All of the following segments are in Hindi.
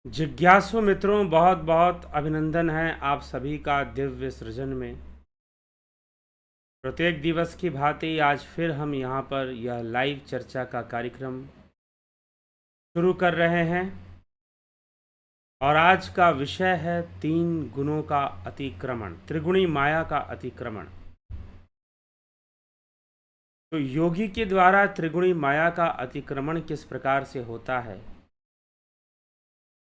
जिज्ञासु मित्रों, बहुत बहुत अभिनंदन है आप सभी का दिव्य सृजन में। प्रत्येक दिवस की भांति आज फिर हम यहाँ पर यह लाइव चर्चा का कार्यक्रम शुरू कर रहे हैं और आज का विषय है 3 गुणों का अतिक्रमण, त्रिगुणी माया का अतिक्रमण। तो योगी के द्वारा त्रिगुणी माया का अतिक्रमण किस प्रकार से होता है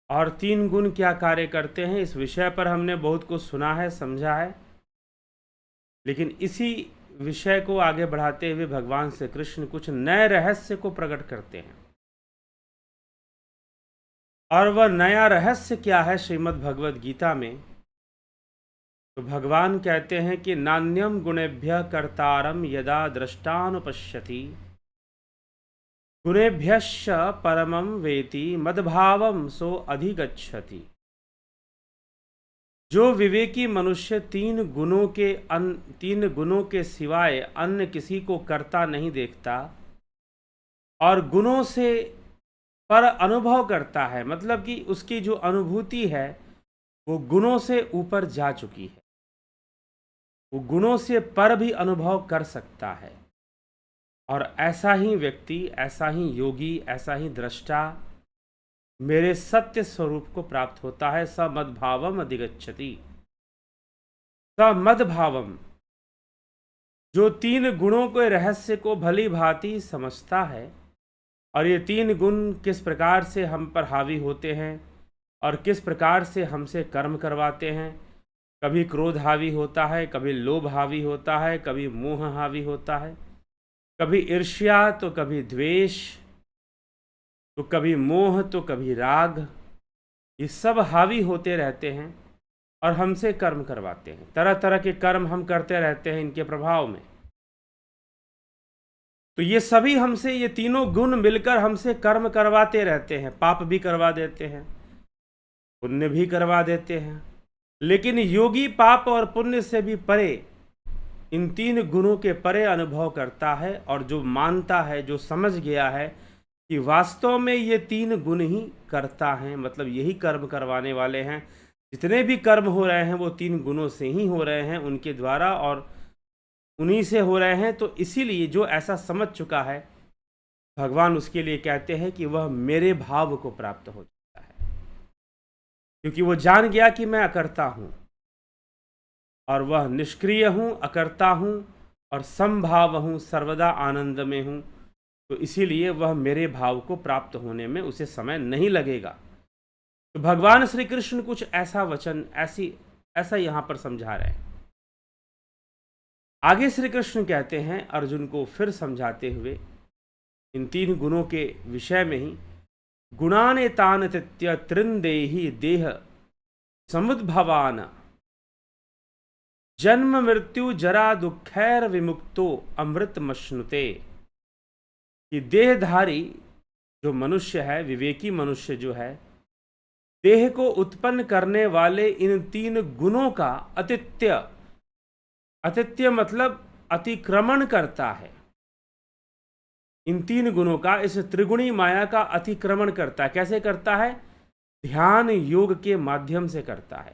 और 3 गुण क्या कार्य करते हैं, इस विषय पर हमने बहुत कुछ सुना है, समझा है। लेकिन इसी विषय को आगे बढ़ाते हुए भगवान श्री कृष्ण कुछ नए रहस्य को प्रकट करते हैं। और वह नया रहस्य क्या है श्रीमद् भगवद गीता में? तो भगवान कहते हैं कि नान्यम गुणेभ्य कर्तारम यदा दृष्टानुपश्यति गुणेभ्यश्च परमं वेति मद्भावम सो अधिगच्छति। जो विवेकी मनुष्य 3 गुणों के सिवाय अन्य किसी को कर्ता नहीं देखता और गुणों से पर अनुभव करता है, मतलब कि उसकी जो अनुभूति है वो गुणों से ऊपर जा चुकी है, वो गुणों से पर भी अनुभव कर सकता है। और ऐसा ही व्यक्ति, ऐसा ही योगी, ऐसा ही दृष्टा मेरे सत्य स्वरूप को प्राप्त होता है। स मद्भावम अधिगच्छति। स मद्भावम, जो 3 गुणों के रहस्य को भली भांति समझता है और ये 3 गुण किस प्रकार से हम पर हावी होते हैं और किस प्रकार से हमसे कर्म करवाते हैं। कभी क्रोध हावी होता है, कभी लोभ हावी होता है, कभी मोह हावी होता है, कभी ईर्ष्या तो कभी द्वेष, तो कभी मोह तो कभी राग। ये सब हावी होते रहते हैं और हमसे कर्म करवाते हैं। तरह तरह के कर्म हम करते रहते हैं इनके प्रभाव में। तो ये सभी हमसे, ये 3 गुण मिलकर हमसे कर्म करवाते रहते हैं। पाप भी करवा देते हैं, पुण्य भी करवा देते हैं। लेकिन योगी पाप और पुण्य से भी परे, इन 3 गुणों के परे अनुभव करता है और जो मानता है, जो समझ गया है कि वास्तव में ये 3 गुण ही करता है, मतलब यही कर्म करवाने वाले हैं। जितने भी कर्म हो रहे हैं वो 3 गुणों से ही हो रहे हैं, उनके द्वारा और उन्हीं से हो रहे हैं। तो इसीलिए जो ऐसा समझ चुका है, भगवान उसके लिए कहते हैं कि वह मेरे भाव को प्राप्त हो जाता है, क्योंकि वो जान गया कि मैं अकर्ता हूँ और वह निष्क्रिय हूँ, अकर्ता हूँ और समभाव हूँ, सर्वदा आनंद में हूँ। तो इसीलिए वह मेरे भाव को प्राप्त होने में उसे समय नहीं लगेगा। तो भगवान श्री कृष्ण कुछ ऐसा वचन, ऐसा यहाँ पर समझा रहे हैं। आगे श्री कृष्ण कहते हैं अर्जुन को फिर समझाते हुए इन 3 गुणों के विषय में ही, गुणाने तान तित्य त्रिंदेहि देह समुद्भवान जन्म मृत्यु जरा दुखैर विमुक्तो अमृत मश्नुते। कि देहधारी जो मनुष्य है, विवेकी मनुष्य जो है, देह को उत्पन्न करने वाले इन 3 गुणों का अतिथ्य मतलब अतिक्रमण करता है। इन 3 गुणों का, इस त्रिगुणी माया का अतिक्रमण करता है। कैसे करता है? ध्यान योग के माध्यम से करता है।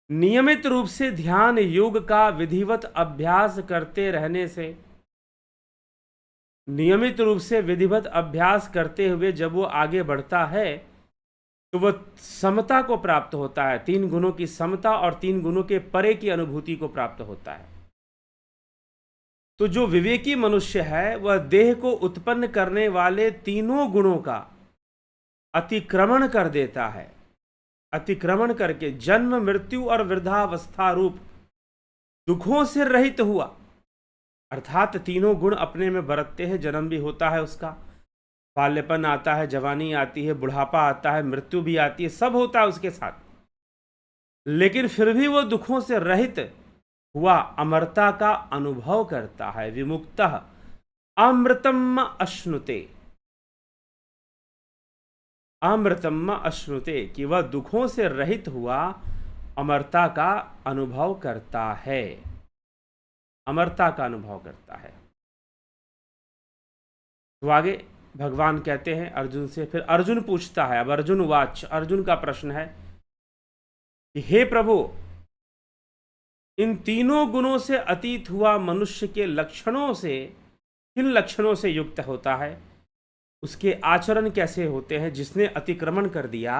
नियमित रूप से ध्यान योग का विधिवत अभ्यास करते रहने से, नियमित रूप से विधिवत अभ्यास करते हुए जब वो आगे बढ़ता है तो वह समता को प्राप्त होता है। 3 गुणों की समता और 3 गुणों के परे की अनुभूति को प्राप्त होता है। तो जो विवेकी मनुष्य है वह देह को उत्पन्न करने वाले 3 गुणों का अतिक्रमण कर देता है। अतिक्रमण करके जन्म मृत्यु और वृद्धावस्था रूप दुखों से रहित हुआ, अर्थात 3 गुण अपने में बरतते हैं। जन्म भी होता है उसका, बाल्यपन आता है, जवानी आती है, बुढ़ापा आता है, मृत्यु भी आती है, सब होता है उसके साथ। लेकिन फिर भी वो दुखों से रहित हुआ अमरता का अनुभव करता है। विमुक्तः अमृतम अश्नुते, अमृतम अश्नुते, कि वह दुखों से रहित हुआ अमरता का अनुभव करता है, अमरता का अनुभव करता है। तो आगे भगवान कहते हैं अर्जुन से। फिर अर्जुन पूछता है, अब अर्जुन वाच, अर्जुन का प्रश्न है कि हे प्रभु, इन तीनों गुणों से अतीत हुआ मनुष्य के लक्षणों से, किन लक्षणों से युक्त होता है, उसके आचरण कैसे होते हैं? जिसने अतिक्रमण कर दिया,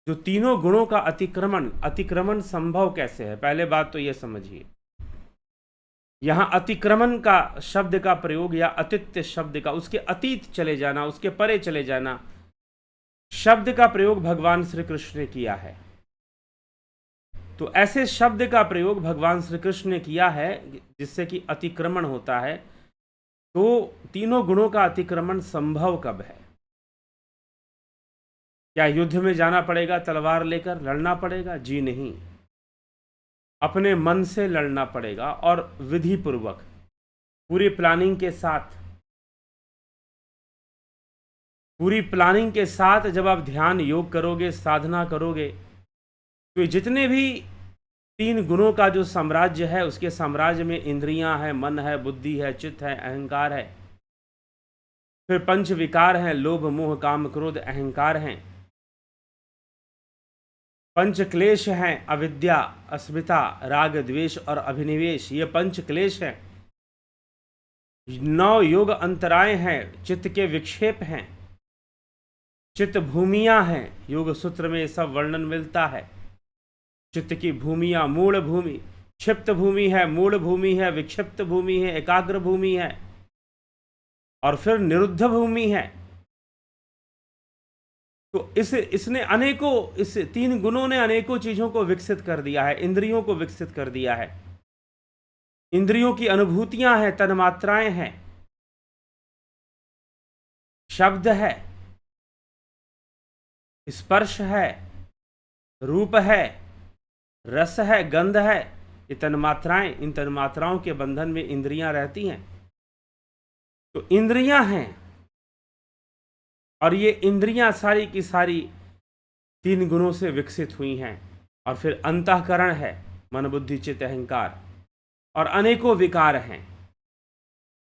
जो तीनों गुणों का अतिक्रमण संभव कैसे है? पहले बात तो यह समझिए, यहां अतिक्रमण का शब्द का प्रयोग या अतित्य शब्द का, उसके अतीत चले जाना, उसके परे चले जाना, शब्द का प्रयोग भगवान श्री कृष्ण ने किया है। तो ऐसे शब्द का प्रयोग भगवान श्री कृष्ण ने किया है जिससे कि अतिक्रमण होता है। तो तीनों गुणों का अतिक्रमण संभव कब है? क्या युद्ध में जाना पड़ेगा, तलवार लेकर लड़ना पड़ेगा? जी नहीं, अपने मन से लड़ना पड़ेगा और विधि पूर्वक, पूरी प्लानिंग के साथ। पूरी प्लानिंग के साथ जब आप ध्यान योग करोगे, साधना करोगे, तो जितने भी तीन गुणों का जो साम्राज्य है, उसके साम्राज्य में इंद्रियां हैं, मन है, बुद्धि है, चित्त है, अहंकार है, फिर पंच विकार हैं, लोभ मोह काम क्रोध अहंकार हैं, पंच क्लेश हैं, अविद्या अस्मिता राग द्वेष और अभिनिवेश, ये पंच क्लेश हैं। 9 योग अंतराय हैं, चित्त के विक्षेप हैं, चित्त भूमियां हैं। योग सूत्र में सब वर्णन मिलता है। चित्त की भूमियां, मूल भूमि, क्षिप्त भूमि है, मूल भूमि है, विक्षिप्त भूमि है, एकाग्र भूमि है, और फिर निरुद्ध भूमि है। तो इसने अनेकों, इस तीन गुणों ने अनेकों चीजों को विकसित कर दिया है, इंद्रियों को विकसित कर दिया है। इंद्रियों की अनुभूतियां हैं, तन्मात्राएं हैं, शब्द है, स्पर्श है, रूप है, रस है, गंध है, ये तन्मात्राएं, इन तन्मात्राओं के बंधन में इंद्रियां रहती हैं। तो इंद्रियां हैं, और ये इंद्रियां सारी की सारी तीन गुणों से विकसित हुई हैं। और फिर अंतःकरण है, मन बुद्धि चित्त अहंकार, और अनेकों विकार हैं,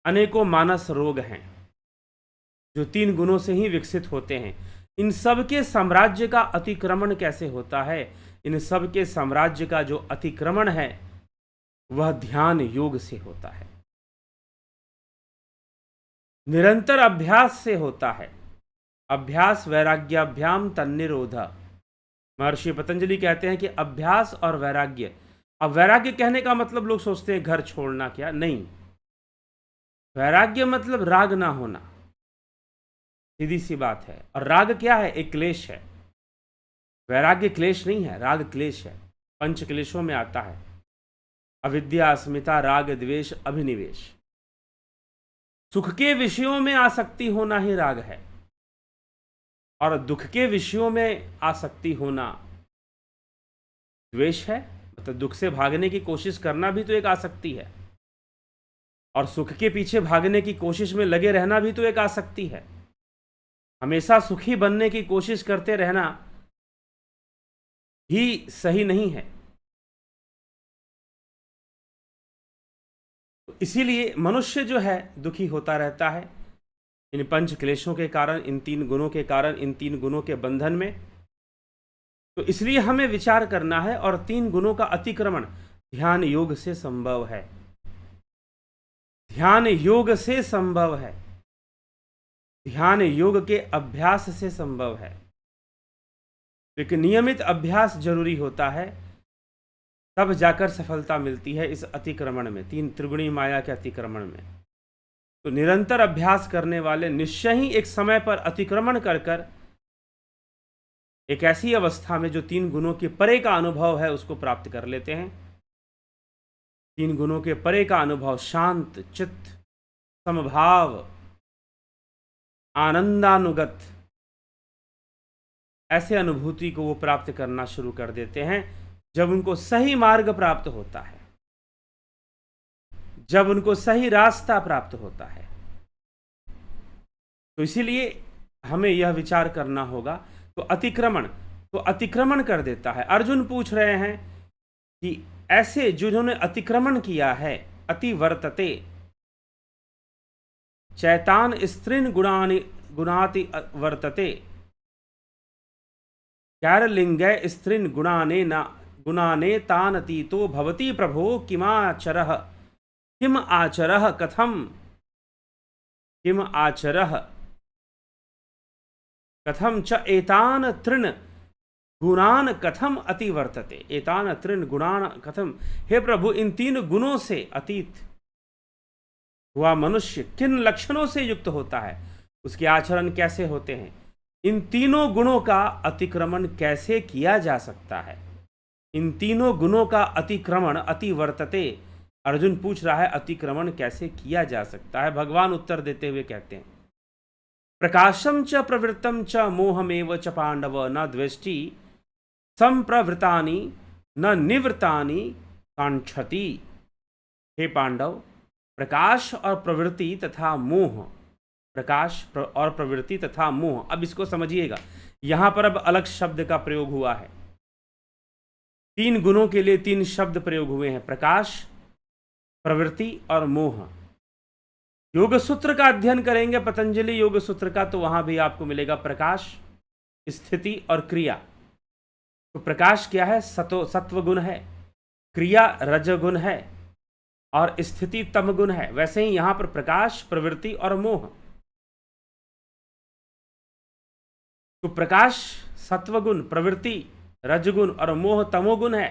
अनेकों मानस रोग हैं, जो तीन गुणों से ही विकसित होते हैं। इन सब के साम्राज्य का अतिक्रमण कैसे होता है? इन सब के साम्राज्य का जो अतिक्रमण है वह ध्यान योग से होता है, निरंतर अभ्यास से होता है। अभ्यास वैराग्याभ्याम तन्निरोध। महर्षि पतंजलि कहते हैं कि अभ्यास और वैराग्य, अब वैराग्य कहने का मतलब लोग सोचते हैं घर छोड़ना, क्या? नहीं, वैराग्य मतलब राग ना होना, सीधी सी बात है। और राग क्या है? एक क्लेश है। वैराग्य क्लेश नहीं है, राग क्लेश है, पंच क्लेशों में आता है। अविद्या अस्मिता राग द्वेष अभिनिवेश। सुख के विषयों में आसक्ति होना ही राग है, और दुख के विषयों में आसक्ति होना द्वेष है। मतलब दुख से भागने की कोशिश करना भी तो एक आसक्ति है, और सुख के पीछे भागने की कोशिश में लगे रहना भी तो एक आसक्ति है। हमेशा सुखी बनने की कोशिश करते रहना ही सही नहीं है। तो इसीलिए मनुष्य जो है दुखी होता रहता है, इन पंच क्लेशों के कारण, इन तीन गुणों के कारण, इन तीन गुणों के बंधन में। तो इसलिए हमें विचार करना है, और तीन गुणों का अतिक्रमण ध्यान योग से संभव है। ध्यान योग से संभव है, ध्यान योग के अभ्यास से संभव है। लेकिन नियमित अभ्यास जरूरी होता है, तब जाकर सफलता मिलती है इस अतिक्रमण में, तीन त्रिगुणी माया के अतिक्रमण में। तो निरंतर अभ्यास करने वाले निश्चय ही एक समय पर अतिक्रमण कर कर एक ऐसी अवस्था में जो तीन गुणों के परे का अनुभव है उसको प्राप्त कर लेते हैं। तीन गुणों के परे का अनुभव, शांत चित्त, समभाव, आनंदानुगत, ऐसे अनुभूति को वो प्राप्त करना शुरू कर देते हैं जब उनको सही मार्ग प्राप्त होता है, जब उनको सही रास्ता प्राप्त होता है। तो इसीलिए हमें यह विचार करना होगा। तो अतिक्रमण कर देता है। अर्जुन पूछ रहे हैं कि ऐसे जिन्होंने अतिक्रमण किया है, अतिवर्तते चैतान स्त्रीन गुणानि गुणाति वर्तते कैरलिंगै स्त्रीन् गुणाने तानतीतो भवति प्रभो किम आचरः कथम च एतान तृण गुणान कथम अति वर्तते। एतान तृण गुणान कथम, हे प्रभु इन 3 गुणों से अतीत हुआ मनुष्य किन लक्षणों से युक्त होता है, उसके आचरण कैसे होते हैं, इन तीनों गुणों का अतिक्रमण कैसे किया जा सकता है। इन तीनों गुणों का अतिक्रमण अति वर्तते, अर्जुन पूछ रहा है अतिक्रमण कैसे किया जा सकता है। भगवान उत्तर देते हुए कहते हैं प्रकाशम च प्रवृत्तम च मोहमेव च पांडव न द्वेष्टि संप्रवृतानि न निवृत्तानि कांक्षति। हे पांडव, प्रकाश और प्रवृत्ति तथा मोह, प्रकाश और प्रवृत्ति तथा मोह, अब इसको समझिएगा, यहां पर अब अलग शब्द का प्रयोग हुआ है। 3 गुणों के लिए 3 शब्द प्रयोग हुए हैं, प्रकाश, प्रवृत्ति और मोह। योग सूत्र का अध्ययन करेंगे, पतंजलि योग सूत्र का, तो वहां भी आपको मिलेगा प्रकाश, स्थिति और क्रिया। तो प्रकाश क्या है? सत्व गुण है, क्रिया रजगुण है और स्थिति तम गुण है। वैसे ही यहां पर प्रकाश, प्रवृत्ति और मोह। तो प्रकाश सत्वगुण, प्रवृत्ति रजगुण और मोह तमोगुण है।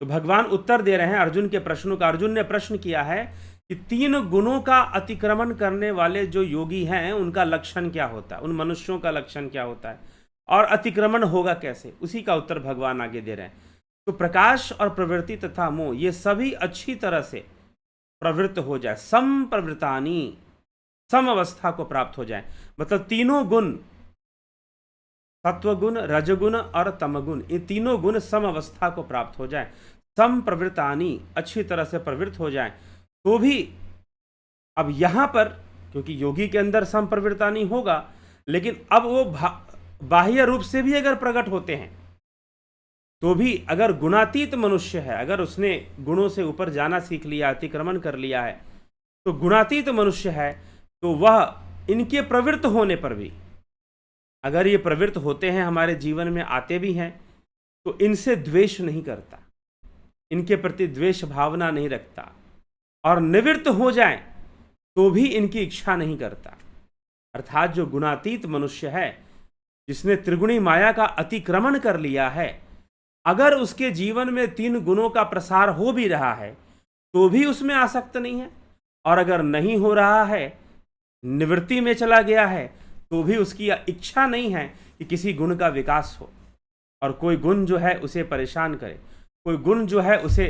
तो भगवान उत्तर दे रहे हैं अर्जुन के प्रश्नों का। अर्जुन ने प्रश्न किया है कि 3 गुणों का अतिक्रमण करने वाले जो योगी हैं उनका लक्षण क्या होता है, उन मनुष्यों का लक्षण क्या होता है और अतिक्रमण होगा कैसे, उसी का उत्तर भगवान आगे दे रहे हैं। तो प्रकाश और प्रवृत्ति तथा मोह ये सभी अच्छी तरह से प्रवृत्त हो जाए, संप्रवृत्तानि, सम अवस्था को प्राप्त हो जाए। मतलब तीनों गुण, सत्वगुण, रजगुण और तमगुण, ये तीनों गुण सम अवस्था को प्राप्त हो जाए, संप्रवृत्तानि, अच्छी तरह से प्रवृत्त हो जाए। तो भी अब यहां पर, क्योंकि योगी के अंदर संप्रवृत्तानि होगा, लेकिन अब वो बाह्य रूप से भी अगर प्रकट होते हैं तो भी, अगर गुणातीत मनुष्य है, अगर उसने गुणों से ऊपर जाना सीख लिया, अतिक्रमण कर लिया है, तो गुणातीत मनुष्य है, तो वह इनके प्रवृत्त होने पर भी, अगर ये प्रवृत्त होते हैं, हमारे जीवन में आते भी हैं, तो इनसे द्वेष नहीं करता, इनके प्रति द्वेष भावना नहीं रखता, और निवृत्त हो जाए तो भी इनकी इच्छा नहीं करता। अर्थात जो गुणातीत मनुष्य है, जिसने त्रिगुणी माया का अतिक्रमण कर लिया है, अगर उसके जीवन में 3 गुणों का प्रसार हो भी रहा है तो भी उसमें आसक्त नहीं है, और अगर नहीं हो रहा है, निवृत्ति में चला गया है, तो भी उसकी इच्छा नहीं है कि किसी गुण का विकास हो और कोई गुण जो है उसे परेशान करे, कोई गुण जो है उसे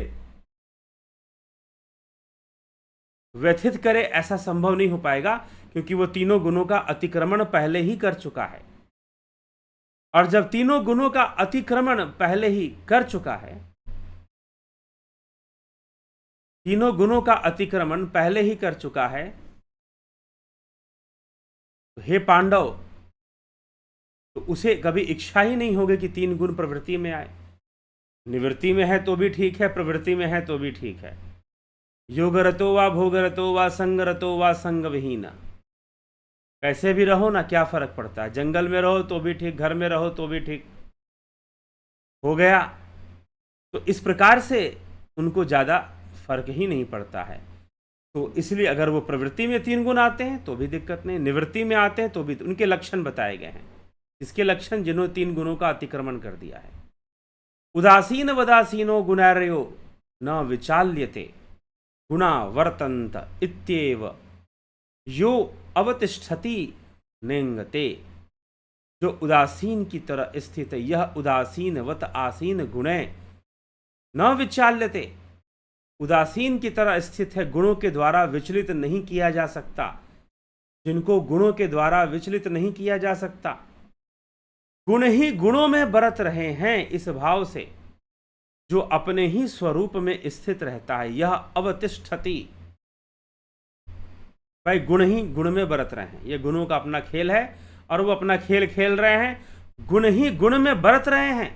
व्यथित करे। ऐसा संभव नहीं हो पाएगा, क्योंकि वो तीनों गुणों का अतिक्रमण पहले ही कर चुका है। और जब तीनों गुणों का अतिक्रमण पहले ही कर चुका है, तीनों गुणों का अतिक्रमण पहले ही कर चुका है, तो हे पांडव, तो उसे कभी इच्छा ही नहीं होगी कि 3 गुण प्रवृत्ति में आए। निवृत्ति में है तो भी ठीक है, प्रवृत्ति में है तो भी ठीक है। योगरतो वा भोगरतो वा संगरतो वा संगविहीन, कैसे भी रहो ना, क्या फर्क पड़ता है। जंगल में रहो तो भी ठीक, घर में रहो तो भी ठीक, हो गया। तो इस प्रकार से उनको ज़्यादा फर्क ही नहीं पड़ता है। तो इसलिए अगर वो प्रवृत्ति में 3 गुण आते हैं तो भी दिक्कत नहीं, निवृत्ति में आते हैं तो भी, उनके लक्षण बताए गए हैं। इसके लक्षण जिन्होंने 3 गुणों का अतिक्रमण कर दिया है। उदासीन वदासीनो गुणार्यो न विचाल्यते गुणा वर्तन्त इत्येव यो अवतिष्ठति नेंगते। जो उदासीन की तरह स्थित है, यह उदासीनवत आसीन गुणे न विचाल्यते, उदासीन की तरह स्थित है, गुणों के द्वारा विचलित नहीं किया जा सकता। जिनको गुणों के द्वारा विचलित नहीं किया जा सकता, गुण ही गुणों में बरत रहे हैं, इस भाव से जो अपने ही स्वरूप में स्थित रहता है, यह अवतिष्ठति। भाई गुण ही गुण में बरत रहे हैं, ये गुणों का अपना खेल है और वो अपना खेल खेल रहे हैं, गुण ही गुण में बरत रहे हैं,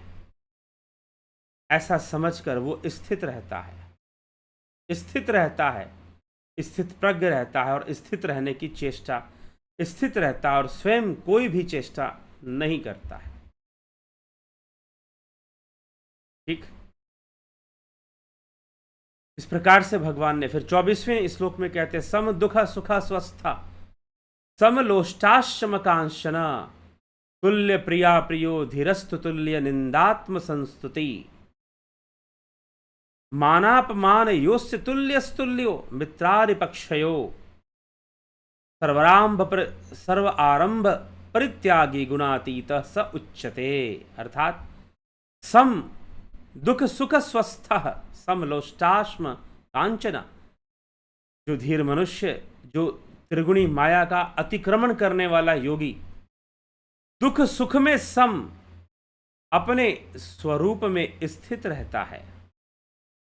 ऐसा समझकर वो स्थित रहता है, स्थित रहता है, स्थित प्रज्ञ रहता है और स्थित रहने की चेष्टा स्थित रहता है और स्वयं कोई भी चेष्टा नहीं करता है। ठीक, इस प्रकार से भगवान ने फिर 24वें श्लोक में कहते हैं, सम दुख सुख स्वस्था समलोष्टाश्रम कांचना तुल्य प्रिया प्रियो धीरस्तु तुल्य निंदात्म संस्तुति मानापमान योस्य तुल्यस्तुल्यो मित्रारिपक्षयो सर्व आरंभ परित्यागी गुणातीत स उच्यते। अर्थात सम दुख सुख स्वस्थ समलोष्टाश्म कांचना, जो धीर मनुष्य, जो त्रिगुणी माया का अतिक्रमण करने वाला योगी, दुख सुख में सम, अपने स्वरूप में स्थित रहता है,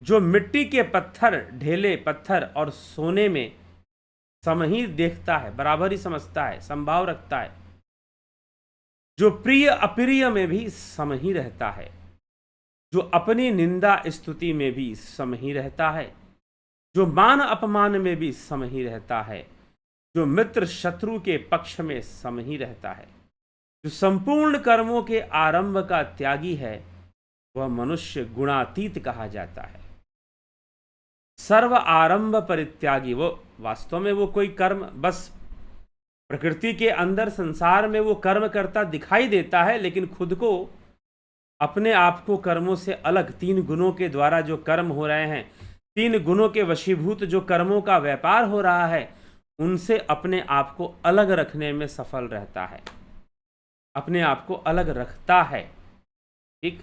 जो मिट्टी के पत्थर, ढेले पत्थर और सोने में सम ही देखता है, बराबर ही समझता है, समभाव रखता है, जो प्रिय अप्रिय में भी सम ही रहता है, जो अपनी निंदा स्तुति में भी सम ही रहता है, जो मान अपमान में भी सम ही रहता है, जो मित्र शत्रु के पक्ष में सम ही रहता है, जो संपूर्ण कर्मों के आरंभ का त्यागी है, वह मनुष्य गुणातीत कहा जाता है। सर्व आरंभ परित्यागी, वो वास्तव में वो कोई कर्म, बस प्रकृति के अंदर संसार में वो कर्म करता दिखाई देता है, लेकिन खुद को, अपने आप को कर्मों से अलग, तीन गुणों के द्वारा जो कर्म हो रहे हैं, तीन गुणों के वशीभूत जो कर्मों का व्यापार हो रहा है, उनसे अपने आप को अलग रखने में सफल रहता है, अपने आप को अलग रखता है। ठीक,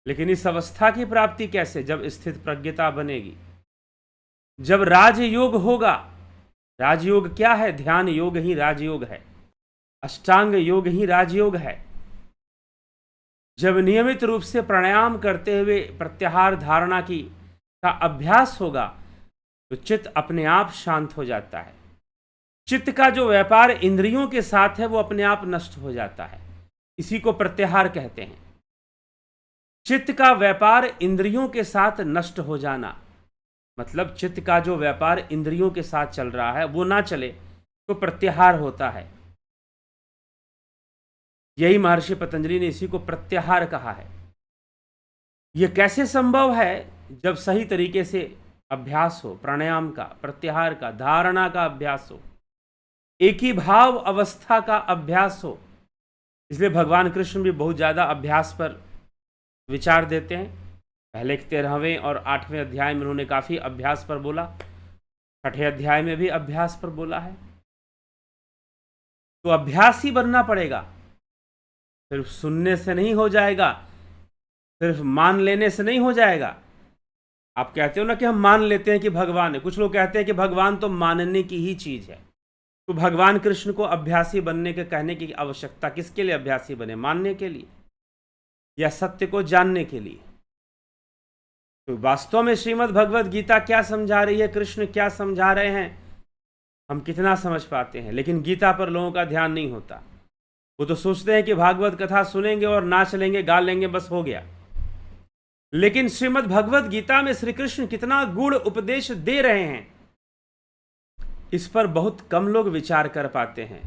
लेकिन इस अवस्था की प्राप्ति कैसे? जब स्थित प्रज्ञता बनेगी, जब राजयोग होगा। राजयोग क्या है? ध्यान योग ही राजयोग है, अष्टांग योग ही राजयोग है। जब नियमित रूप से प्राणायाम करते हुए प्रत्याहार धारणा का अभ्यास होगा, तो चित्त अपने आप शांत हो जाता है। चित्त का जो व्यापार इंद्रियों के साथ है, वो अपने आप नष्ट हो जाता है। इसी को प्रत्याहार कहते हैं। चित्त का व्यापार इंद्रियों के साथ नष्ट हो जाना, मतलब चित्त का जो व्यापार इंद्रियों के साथ चल रहा है वो ना चले, तो प्रत्याहार होता है। यही महर्षि पतंजलि ने इसी को प्रत्याहार कहा है। यह कैसे संभव है? जब सही तरीके से अभ्यास हो, प्राणायाम का, प्रत्याहार का, धारणा का अभ्यास हो, एक ही भाव अवस्था का अभ्यास हो। इसलिए भगवान कृष्ण भी बहुत ज़्यादा अभ्यास पर विचार देते हैं। पहले 13वें और 8वें अध्याय में उन्होंने काफ़ी अभ्यास पर बोला, 6ठे अध्याय में भी अभ्यास पर बोला है। तो अभ्यास ही बनना पड़ेगा, सिर्फ सुनने से नहीं हो जाएगा, सिर्फ मान लेने से नहीं हो जाएगा। आप कहते हो ना कि हम मान लेते हैं कि भगवान है, कुछ लोग कहते हैं कि भगवान तो मानने की ही चीज़ है। तो भगवान कृष्ण को अभ्यासी बनने के कहने की आवश्यकता किसके लिए? अभ्यासी बने, मानने के लिए या सत्य को जानने के लिए? तो वास्तव में श्रीमद् भगवद गीता क्या समझा रही है, कृष्ण क्या समझा रहे हैं, हम कितना समझ पाते हैं? लेकिन गीता पर लोगों का ध्यान नहीं होता। वो तो सोचते हैं कि भागवत कथा सुनेंगे और नाच लेंगे, गा लेंगे, बस हो गया। लेकिन श्रीमद् भगवद गीता में श्री कृष्ण कितना गूढ़ उपदेश दे रहे हैं, इस पर बहुत कम लोग विचार कर पाते हैं।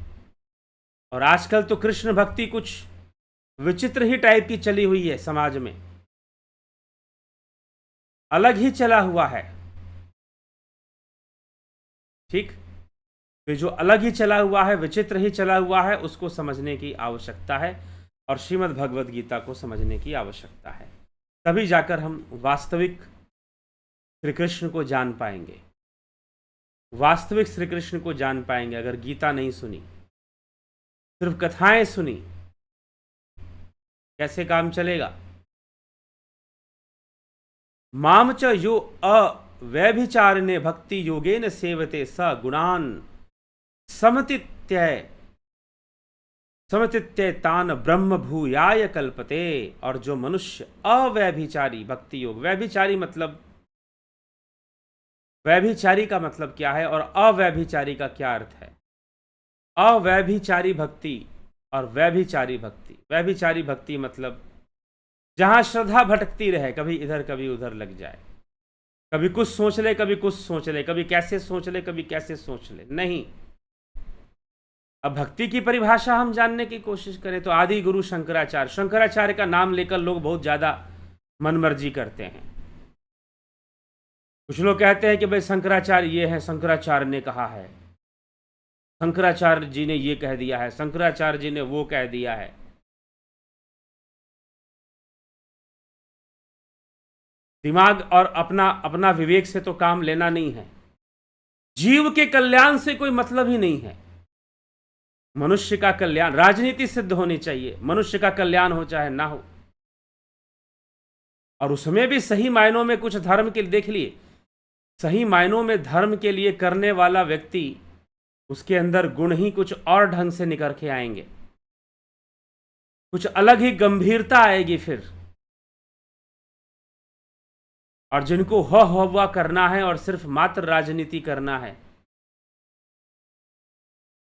और आजकल तो कृष्ण भक्ति कुछ विचित्र ही टाइप की चली हुई है, समाज में अलग ही चला हुआ है। ठीक, तो जो अलग ही चला हुआ है, विचित्र ही चला हुआ है, उसको समझने की आवश्यकता है और श्रीमद् भगवद गीता को समझने की आवश्यकता है। तभी जाकर हम वास्तविक श्री कृष्ण को जान पाएंगे, वास्तविक श्री कृष्ण को जान पाएंगे। अगर गीता नहीं सुनी, सिर्फ कथाएं सुनी, कैसे काम चलेगा? माम च यो अव्यभिचारिणे भक्ति योगेन सेवते स गुणान समतित्य तान ब्रह्म भूयाय कल्पते। और जो मनुष्य अव्यभिचारी भक्ति योग, व्यभिचारी मतलब, व्यभिचारी का मतलब क्या है और अव्यभिचारी का क्या अर्थ है? अव्यभिचारी भक्ति और व्यभिचारी भक्ति। व्यभिचारी भक्ति मतलब जहां श्रद्धा भटकती रहे, कभी इधर कभी उधर लग जाए, कभी कुछ सोच ले, कभी कुछ सोच ले, कभी कैसे सोच ले, कभी कैसे सोच ले। नहीं, अब भक्ति की परिभाषा हम जानने की कोशिश करें तो आदि गुरु शंकराचार्य, शंकराचार्य का नाम लेकर लोग बहुत ज़्यादा मनमर्जी करते हैं। कुछ लोग कहते हैं कि भाई शंकराचार्य ये है, शंकराचार्य ने कहा है, शंकराचार्य जी ने ये कह दिया है, शंकराचार्य जी ने वो कह दिया है। दिमाग और अपना अपना विवेक से तो काम लेना नहीं है। जीव के कल्याण से कोई मतलब ही नहीं है। मनुष्य का कल्याण, राजनीति सिद्ध होनी चाहिए, मनुष्य का कल्याण हो चाहे ना हो। और उसमें भी सही मायनों में कुछ धर्म के, देख लिए, सही मायनों में धर्म के लिए करने वाला व्यक्ति, उसके अंदर गुण ही कुछ और ढंग से निकल के आएंगे, कुछ अलग ही गंभीरता आएगी फिर। और जिनको हुआ करना है और सिर्फ मात्र राजनीति करना है,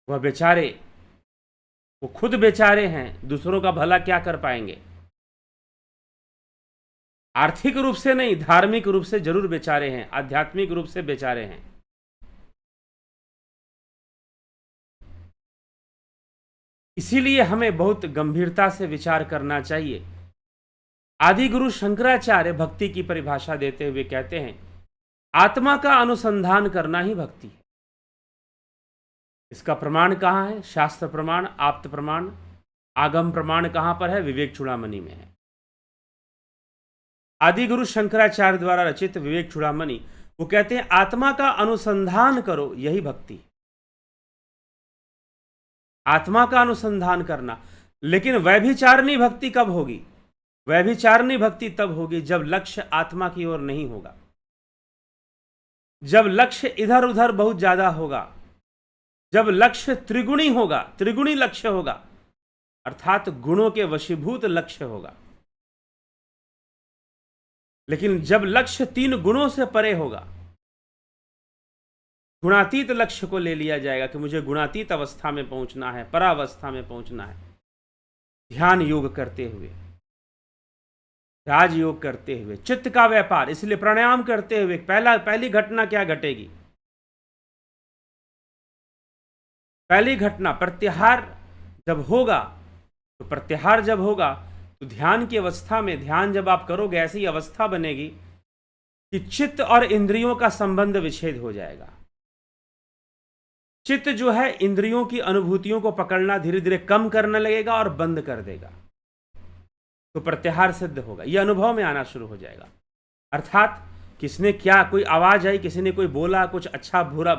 वह बेचारे, वो खुद बेचारे हैं, दूसरों का भला क्या कर पाएंगे। आर्थिक रूप से नहीं, धार्मिक रूप से जरूर बेचारे हैं, आध्यात्मिक रूप से बेचारे हैं। इसीलिए हमें बहुत गंभीरता से विचार करना चाहिए। आदि गुरु शंकराचार्य भक्ति की परिभाषा देते हुए कहते हैं, आत्मा का अनुसंधान करना ही भक्ति है। इसका प्रमाण कहाँ है? शास्त्र प्रमाण, आप्त प्रमाण, आगम प्रमाण कहाँ पर है? विवेक चूड़ामणि में है। आदि गुरु शंकराचार्य द्वारा रचित विवेक चूड़ामणि, वो कहते हैं आत्मा का अनुसंधान करो, यही भक्ति है। आत्मा का अनुसंधान करना। लेकिन व्यभिचारिणी भक्ति कब होगी? व्यभिचारिणी भक्ति तब होगी जब लक्ष्य आत्मा की ओर नहीं होगा, जब लक्ष्य इधर उधर बहुत ज्यादा होगा, जब लक्ष्य त्रिगुणी होगा, त्रिगुणी लक्ष्य होगा, अर्थात गुणों के वशीभूत लक्ष्य होगा। लेकिन जब लक्ष्य तीन गुणों से परे होगा, गुणातीत लक्ष्य को ले लिया जाएगा कि मुझे गुणातीत अवस्था में पहुंचना है, परावस्था में पहुंचना है, ध्यान योग करते हुए, राजयोग करते हुए, चित्त का व्यापार। इसलिए प्राणायाम करते हुए पहली घटना क्या घटेगी? पहली घटना प्रत्याहार जब होगा, तो प्रत्याहार जब होगा तो ध्यान की अवस्था में, ध्यान जब आप करोगे, ऐसी अवस्था बनेगी कि चित्त और इंद्रियों का संबंध विच्छेद हो जाएगा। चित्त जो है इंद्रियों की अनुभूतियों को पकड़ना धीरे धीरे कम करने लगेगा और बंद कर देगा, तो प्रत्याहार सिद्ध होगा। यह अनुभव में आना शुरू हो जाएगा। अर्थात किसने क्या, कोई आवाज आई, किसी ने कोई बोला, कुछ अच्छा बुरा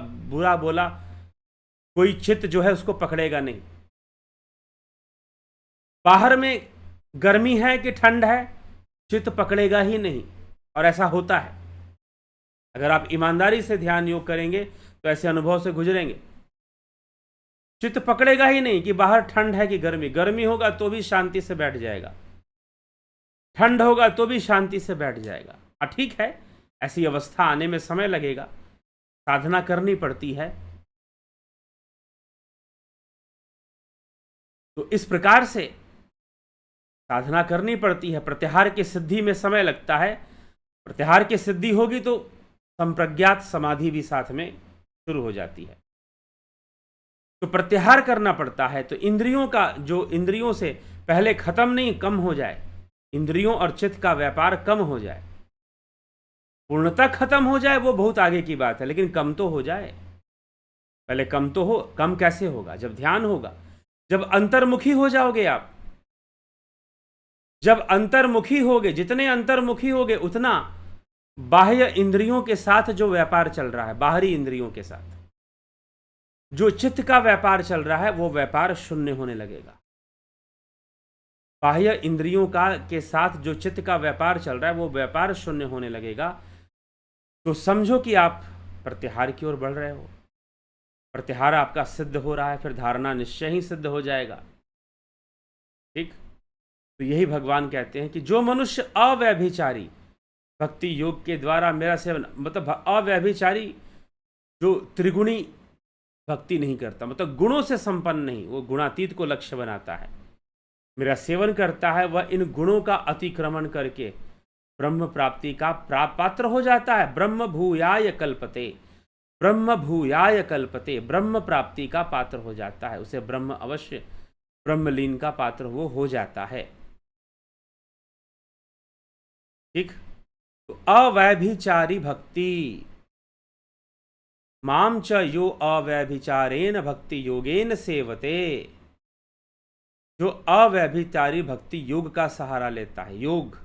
बोला, कोई चित्त जो है उसको पकड़ेगा नहीं। बाहर में गर्मी है कि ठंड है, चित्त पकड़ेगा ही नहीं। और ऐसा होता है। अगर आप ईमानदारी से ध्यान योग करेंगे तो ऐसे अनुभव से गुजरेंगे। चित्त पकड़ेगा ही नहीं कि बाहर ठंड है कि गर्मी। गर्मी होगा तो भी शांति से बैठ जाएगा, ठंड होगा तो भी शांति से बैठ जाएगा। ठीक है, ऐसी अवस्था आने में समय लगेगा, साधना करनी पड़ती है। तो इस प्रकार से साधना करनी पड़ती है। प्रत्याहार की सिद्धि में समय लगता है। प्रत्याहार की सिद्धि होगी तो संप्रज्ञात समाधि भी साथ में शुरू हो जाती है। तो प्रत्याहार करना पड़ता है। तो इंद्रियों का, जो इंद्रियों से पहले खत्म नहीं, कम हो जाए, इंद्रियों और चित्त का व्यापार कम हो जाए। पूर्णतः खत्म हो जाए वो बहुत आगे की बात है, लेकिन कम तो हो जाए। पहले कम तो हो। कम कैसे होगा? जब ध्यान होगा, जब अंतर्मुखी हो जाओगे आप। जब अंतर्मुखी होगे, जितने अंतर्मुखी होगे उतना बाह्य इंद्रियों के साथ जो व्यापार चल रहा है, बाहरी इंद्रियों के साथ जो चित्त का व्यापार चल रहा है, वो व्यापार शून्य होने लगेगा। बाह्य इंद्रियों का के साथ जो चित्त का व्यापार चल रहा है, वो व्यापार शून्य होने लगेगा। तो समझो कि आप प्रत्याहार की ओर बढ़ रहे हो। प्रत्याहार आपका सिद्ध हो रहा है, फिर धारणा निश्चय ही सिद्ध हो जाएगा। ठीक। तो यही भगवान कहते हैं कि जो मनुष्य अव्यभिचारी भक्ति योग के द्वारा मेरा सेवन, मतलब अव्यभिचारी जो त्रिगुणी भक्ति नहीं करता, मतलब गुणों से संपन्न नहीं, वो गुणातीत को लक्ष्य बनाता है, मेरा सेवन करता है, वह इन गुणों का अतिक्रमण करके ब्रह्म प्राप्ति का पात्र हो जाता है। ब्रह्म भूयाय कल्पते, ब्रह्म भूयाय कल्पते, ब्रह्म प्राप्ति का पात्र हो जाता है, उसे ब्रह्म अवश्य ब्रह्मलीन का पात्र वो हो जाता है। ठीक। तो अव्यभिचारी भक्ति, माम च यो अव्यभिचारेण भक्ति योगेन सेवते, जो अव्यभिचारी भक्ति योग का सहारा लेता है, योग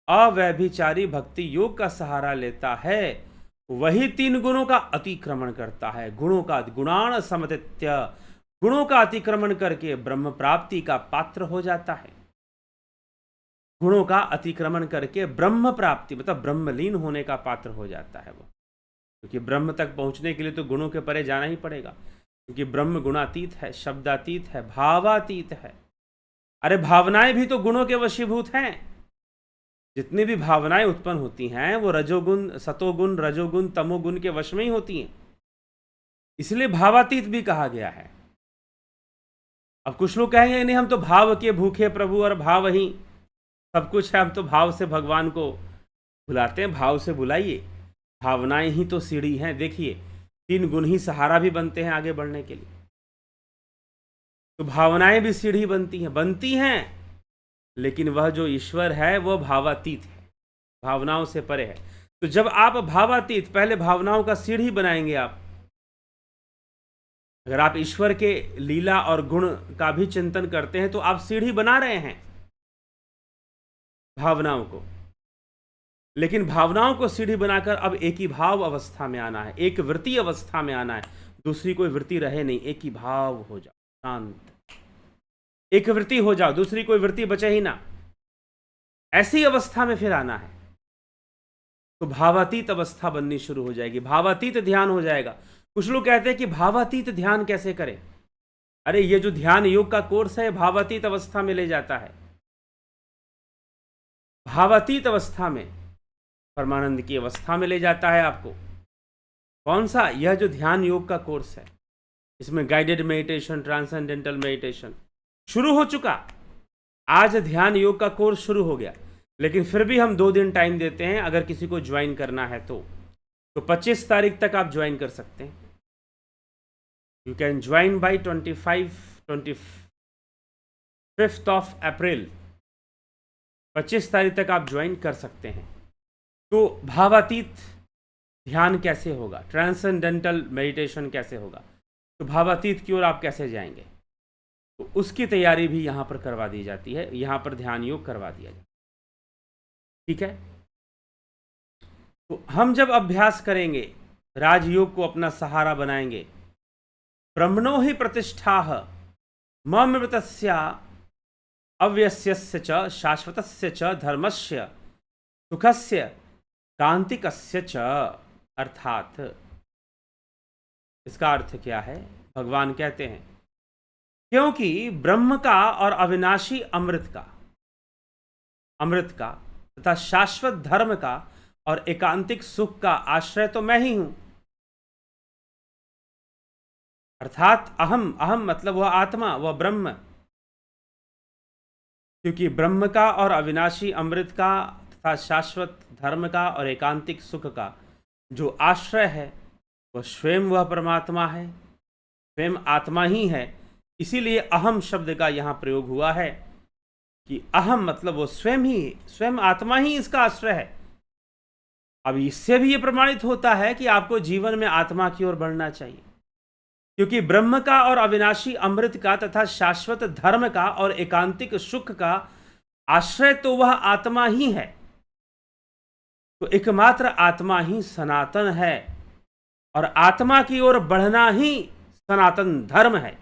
अव्यभिचारी भक्ति योग का सहारा लेता है, वही 3 गुणों का अतिक्रमण करता है। गुणों का, गुणान समतित्य, गुणों का अतिक्रमण करके ब्रह्म प्राप्ति का पात्र हो जाता है। गुणों का अतिक्रमण करके ब्रह्म प्राप्ति मतलब ब्रह्मलीन होने का पात्र हो जाता है वो, क्योंकि ब्रह्म तक पहुंचने के लिए तो गुणों के परे जाना ही पड़ेगा, क्योंकि ब्रह्म गुणातीत है, शब्दातीत है, भावातीत है। अरे भावनाएं भी तो गुणों के वशीभूत हैं। जितनी भी भावनाएं उत्पन्न होती हैं वो रजोगुण, सतोगुण, रजोगुण, तमोगुण के वश में ही होती हैं, इसलिए भावातीत भी कहा गया है। अब कुछ लोग कहेंगे नहीं, हम तो भाव के भूखे प्रभु और भाव ही सब कुछ है, हम तो भाव से भगवान को बुलाते हैं। भाव से बुलाइए, भावनाएं ही तो सीढ़ी हैं। देखिए 3 गुण ही सहारा भी बनते हैं आगे बढ़ने के लिए, तो भावनाएं भी सीढ़ी बनती हैं, लेकिन वह जो ईश्वर है वह भावातीत है, भावनाओं से परे है। तो जब आप भावातीत, पहले भावनाओं का सीढ़ी बनाएंगे आप, अगर आप ईश्वर के लीला और गुण का भी चिंतन करते हैं तो आप सीढ़ी बना रहे हैं भावनाओं को। लेकिन भावनाओं को सीढ़ी बनाकर अब एक ही भाव अवस्था में आना है, एक वृत्ति अवस्था में आना है, दूसरी कोई वृत्ति रहे नहीं, एक ही भाव हो जाओ, शांत एक वृत्ति हो जाओ, दूसरी कोई वृत्ति बचे ही ना, ऐसी अवस्था में फिर आना है। तो भावातीत अवस्था बननी शुरू हो जाएगी, भावातीत ध्यान हो जाएगा। कुछ लोग कहते हैं कि भावातीत ध्यान कैसे करें? अरे ये जो ध्यान योग का कोर्स है भावातीत अवस्था में ले जाता है। भावातीत अवस्था में, परमानंद की अवस्था में ले जाता है आपको। कौन सा? यह जो ध्यान योग का कोर्स है, इसमें गाइडेड मेडिटेशन, ट्रांसेंडेंटल मेडिटेशन शुरू हो चुका। आज ध्यान योग का कोर्स शुरू हो गया, लेकिन फिर भी हम 2 दिन टाइम देते हैं अगर किसी को ज्वाइन करना है तो 25 तारीख तक आप ज्वाइन कर सकते हैं। You can join by 25th of April, 25 तारीख तक आप ज्वाइन कर सकते हैं। तो भावातीत ध्यान कैसे होगा, ट्रांसेंडेंटल मेडिटेशन कैसे होगा, तो भावातीत की ओर आप कैसे जाएंगे, तो उसकी तैयारी भी यहाँ पर करवा दी जाती है, यहाँ पर ध्यान योग करवा दिया जाता है। ठीक है। तो हम जब अभ्यास करेंगे, राजयोग को अपना सहारा बनाएंगे, ब्रह्मणो ही प्रतिष्ठा ममृतस्य अव्यस्यस्य च शाश्वतस्य च धर्मस्य सुखस्य कांतिकस्य च, अर्थात इसका अर्थ क्या है? भगवान कहते हैं क्योंकि ब्रह्म का और अविनाशी अमृत का तथा शाश्वत धर्म का और एकांतिक सुख का आश्रय तो मैं ही हूं। अर्थात अहम, अहम मतलब वह आत्मा, वह ब्रह्म, क्योंकि ब्रह्म का और अविनाशी अमृत का तथा शाश्वत धर्म का और एकांतिक सुख का जो आश्रय है वह स्वयं वह परमात्मा है, स्वयं आत्मा ही है। इसीलिए अहम शब्द का यहाँ प्रयोग हुआ है कि अहम मतलब वो स्वयं ही, स्वयं आत्मा ही इसका आश्रय है। अब इससे भी ये प्रमाणित होता है कि आपको जीवन में आत्मा की ओर बढ़ना चाहिए, क्योंकि ब्रह्म का और अविनाशी अमृत का तथा शाश्वत धर्म का और एकांतिक सुख का आश्रय तो वह आत्मा ही है। तो एकमात्र आत्मा ही सनातन है और आत्मा की ओर बढ़ना ही सनातन धर्म है।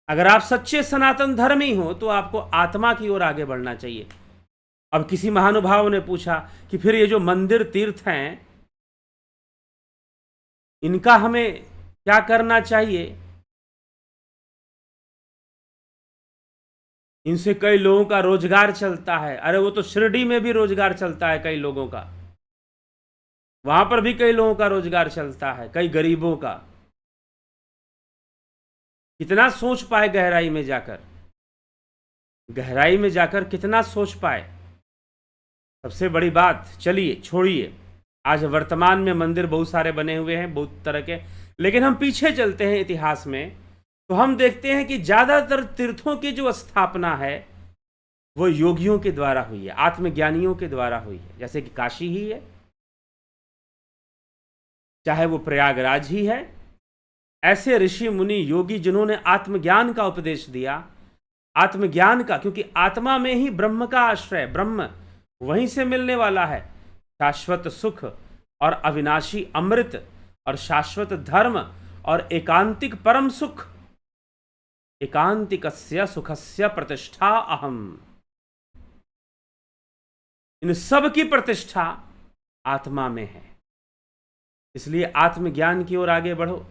अगर आप सच्चे सनातन धर्मी हो तो आपको आत्मा की ओर आगे बढ़ना चाहिए। अब किसी महानुभाव ने पूछा कि फिर ये जो मंदिर तीर्थ हैं इनका हमें क्या करना चाहिए? इनसे कई लोगों का रोजगार चलता है। अरे वो तो शिरडी में भी रोजगार चलता है कई लोगों का, वहां पर भी कई लोगों का रोजगार चलता है, कई गरीबों का। कितना सोच पाए गहराई में जाकर, गहराई में जाकर कितना सोच पाए। सबसे बड़ी बात, चलिए छोड़िए, आज वर्तमान में मंदिर बहुत सारे बने हुए हैं, बहुत तरह के, लेकिन हम पीछे चलते हैं इतिहास में तो हम देखते हैं कि ज़्यादातर तीर्थों की जो स्थापना है वो योगियों के द्वारा हुई है, आत्मज्ञानियों के द्वारा हुई है। जैसे कि काशी ही है, चाहे वो प्रयागराज ही है, ऐसे ऋषि मुनि योगी जिन्होंने आत्मज्ञान का उपदेश दिया, आत्मज्ञान का, क्योंकि आत्मा में ही ब्रह्म का आश्रय, ब्रह्म वहीं से मिलने वाला है, शाश्वत सुख और अविनाशी अमृत और शाश्वत धर्म और एकांतिक परम सुख, एकांतिकस्य सुखस्य प्रतिष्ठा अहम। इन सब की प्रतिष्ठा आत्मा में है। इसलिए आत्मज्ञान की ओर आगे बढ़ो,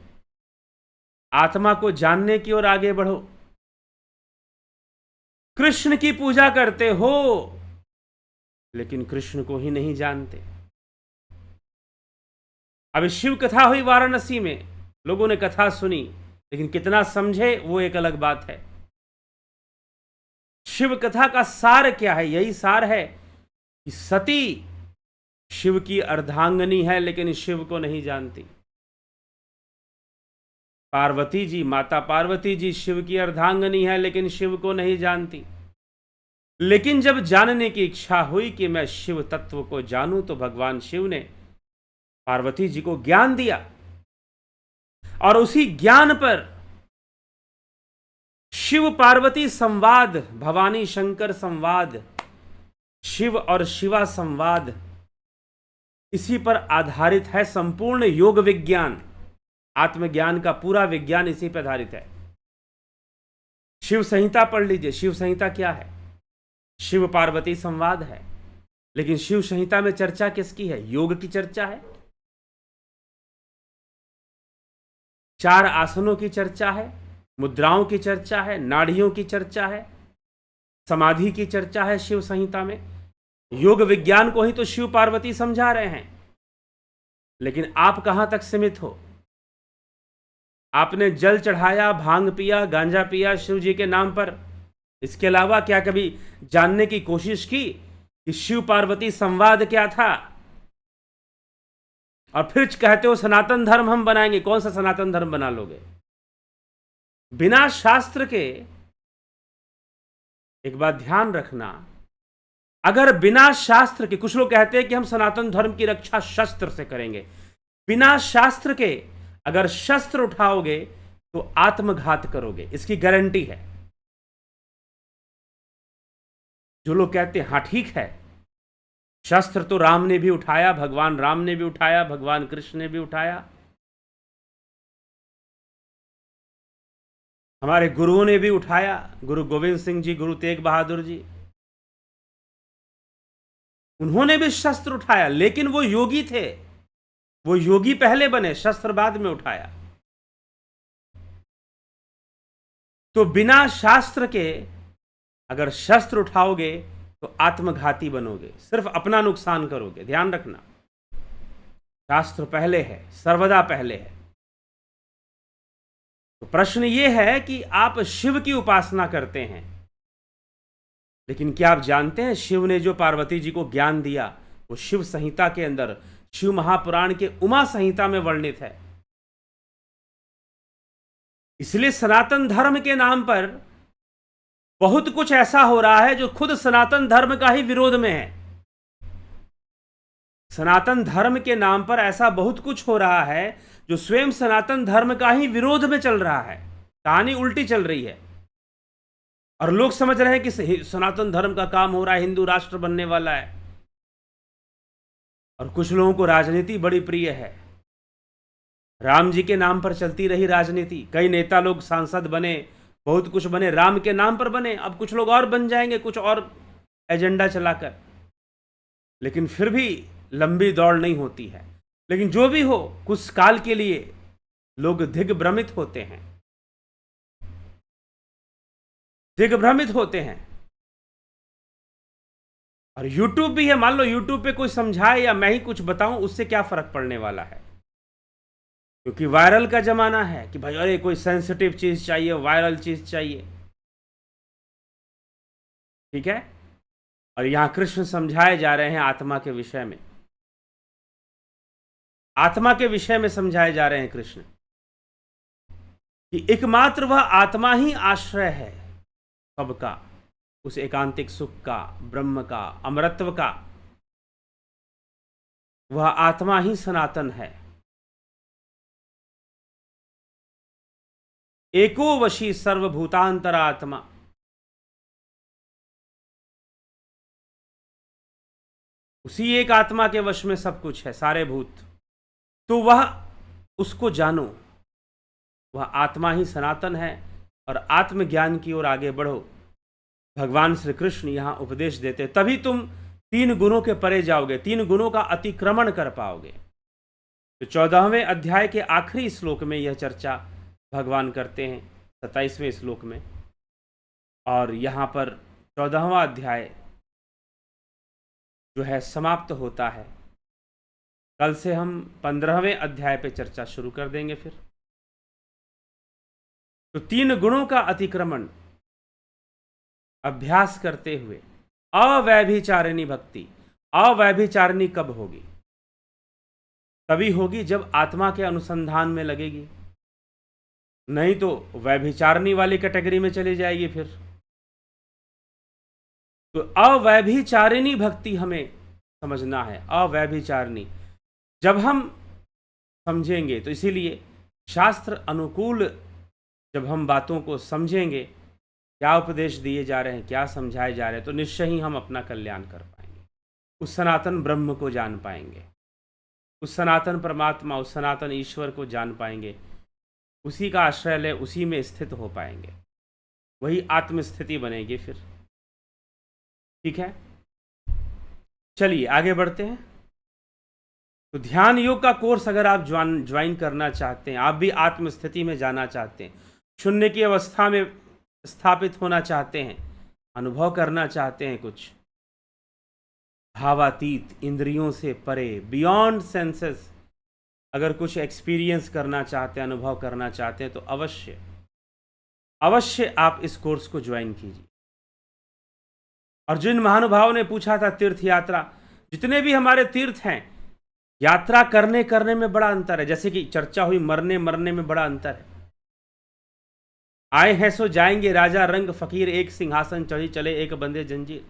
आत्मा को जानने की ओर आगे बढ़ो। कृष्ण की पूजा करते हो लेकिन कृष्ण को ही नहीं जानते। अब शिव कथा हुई वाराणसी में, लोगों ने कथा सुनी, लेकिन कितना समझे वो एक अलग बात है। शिव कथा का सार क्या है? यही सार है कि सती शिव की अर्धांगिनी है लेकिन शिव को नहीं जानती। पार्वती जी, माता पार्वती जी शिव की अर्धांगिनी है लेकिन शिव को नहीं जानती। लेकिन जब जानने की इच्छा हुई कि मैं शिव तत्व को जानूं तो भगवान शिव ने पार्वती जी को ज्ञान दिया, और उसी ज्ञान पर शिव पार्वती संवाद, भवानी शंकर संवाद, शिव और शिवा संवाद, इसी पर आधारित है संपूर्ण योग विज्ञान। आत्मज्ञान का पूरा विज्ञान इसी पर आधारित है। शिव संहिता पढ़ लीजिए। शिव संहिता क्या है? शिव पार्वती संवाद है, लेकिन शिव संहिता में चर्चा किसकी है? योग की चर्चा है, 4 आसनों की चर्चा है, मुद्राओं की चर्चा है, नाड़ियों की चर्चा है, समाधि की चर्चा है शिव संहिता में। योग विज्ञान को ही तो शिव पार्वती समझा रहे हैं। लेकिन आप कहां तक सीमित हो? आपने जल चढ़ाया, भांग पिया, गांजा पिया शिव जी के नाम पर, इसके अलावा क्या कभी जानने की कोशिश की कि शिव पार्वती संवाद क्या था? और फिर कहते हो सनातन धर्म हम बनाएंगे। कौन सा सनातन धर्म बना लोगे? बिना शास्त्र के, एक बात ध्यान रखना, अगर बिना शास्त्र के, कुछ लोग कहते हैं कि हम सनातन धर्म की रक्षा शस्त्र से करेंगे। बिना शास्त्र के अगर शस्त्र उठाओगे तो आत्मघात करोगे, इसकी गारंटी है। जो लोग कहते हैं हां ठीक है, शस्त्र तो राम ने भी उठाया, भगवान राम ने भी उठाया, भगवान कृष्ण ने भी उठाया, हमारे गुरुओं ने भी उठाया, गुरु गोविंद सिंह जी, गुरु तेग बहादुर जी, उन्होंने भी शस्त्र उठाया, लेकिन वो योगी थे। वो योगी पहले बने, शस्त्र बाद में उठाया। तो बिना शास्त्र के अगर शस्त्र उठाओगे तो आत्मघाती बनोगे, सिर्फ अपना नुकसान करोगे। ध्यान रखना, शास्त्र पहले है, सर्वदा पहले है। तो प्रश्न यह है कि आप शिव की उपासना करते हैं, लेकिन क्या आप जानते हैं शिव ने जो पार्वती जी को ज्ञान दिया वो शिव संहिता के अंदर, शिव महापुराण के उमा संहिता में वर्णित है। इसलिए सनातन धर्म के नाम पर बहुत कुछ ऐसा हो रहा है जो खुद सनातन धर्म का ही विरोध में है। सनातन धर्म के नाम पर ऐसा बहुत कुछ हो रहा है जो स्वयं सनातन धर्म का ही विरोध में चल रहा है। कहानी उल्टी चल रही है और लोग समझ रहे हैं कि सनातन धर्म का काम हो रहा है, हिंदू राष्ट्र बनने वाला है। और कुछ लोगों को राजनीति बड़ी प्रिय है। राम जी के नाम पर चलती रही राजनीति, कई नेता लोग सांसद बने, बहुत कुछ बने, राम के नाम पर बने, अब कुछ लोग और बन जाएंगे कुछ और एजेंडा चलाकर, लेकिन फिर भी लंबी दौड़ नहीं होती है। लेकिन जो भी हो, कुछ काल के लिए लोग दिग्भ्रमित होते हैं, दिग्भ्रमित होते हैं। और YouTube भी है, मान लो YouTube पे कोई समझाए या मैं ही कुछ बताऊं, उससे क्या फर्क पड़ने वाला है? क्योंकि वायरल का जमाना है कि भाई अरे कोई सेंसिटिव चीज चाहिए, वायरल चीज चाहिए, ठीक है। और यहां कृष्ण समझाए जा रहे हैं आत्मा के विषय में। आत्मा के विषय में समझाए जा रहे हैं कृष्ण कि एकमात्र वह आत्मा ही आश्रय है सबका, उस एकांतिक सुख का, ब्रह्म का, अमरत्व का। वह आत्मा ही सनातन है। एको वशी सर्वभूतांतरात्मा। उसी एक आत्मा के वश में सब कुछ है, सारे भूत। तो वह, उसको जानो, वह आत्मा ही सनातन है। और आत्मज्ञान की ओर आगे बढ़ो। भगवान श्री कृष्ण यहां उपदेश देते, तभी तुम 3 गुणों के परे जाओगे, 3 गुणों का अतिक्रमण कर पाओगे। तो 14वें अध्याय के आखिरी श्लोक में यह चर्चा भगवान करते हैं, 27वें श्लोक में। और यहां पर 14वां अध्याय जो है समाप्त होता है। कल से हम 15वें अध्याय पे चर्चा शुरू कर देंगे फिर। तो 3 गुणों का अतिक्रमण अभ्यास करते हुए अव्यभिचारिणी भक्ति। अव्यभिचारिणी कब होगी? तभी होगी जब आत्मा के अनुसंधान में लगेगी, नहीं तो व्यभिचारिणी वाली कैटेगरी में चली जाएगी फिर। तो अव्यभिचारिणी भक्ति हमें समझना है, अव्यभिचारिणी। जब हम समझेंगे, तो इसीलिए शास्त्र अनुकूल जब हम बातों को समझेंगे, क्या उपदेश दिए जा रहे हैं, क्या समझाए जा रहे हैं, तो निश्चय ही हम अपना कल्याण कर पाएंगे। उस सनातन ब्रह्म को जान पाएंगे, उस सनातन परमात्मा, उस सनातन ईश्वर को जान पाएंगे। उसी का आश्रय ले, उसी में स्थित हो पाएंगे। वही आत्मस्थिति बनेगी फिर। ठीक है, चलिए आगे बढ़ते हैं। तो ध्यान योग का कोर्स अगर आप ज्वाइन करना चाहते हैं, आप भी आत्मस्थिति में जाना चाहते हैं, शून्य की अवस्था में स्थापित होना चाहते हैं, अनुभव करना चाहते हैं कुछ भावातीत, इंद्रियों से परे, बियॉन्ड सेंसेस, अगर कुछ एक्सपीरियंस करना चाहते हैं, अनुभव करना चाहते हैं, तो अवश्य अवश्य आप इस कोर्स को ज्वाइन कीजिए। और जिन महानुभावों ने पूछा था तीर्थ यात्रा, जितने भी हमारे तीर्थ हैं, यात्रा करने में बड़ा अंतर है। जैसे कि चर्चा हुई, मरने में बड़ा अंतर है। आए हैं सो जाएंगे, राजा रंग फकीर, एक सिंहासन चढ़ी चले, एक बंदे जंजीर।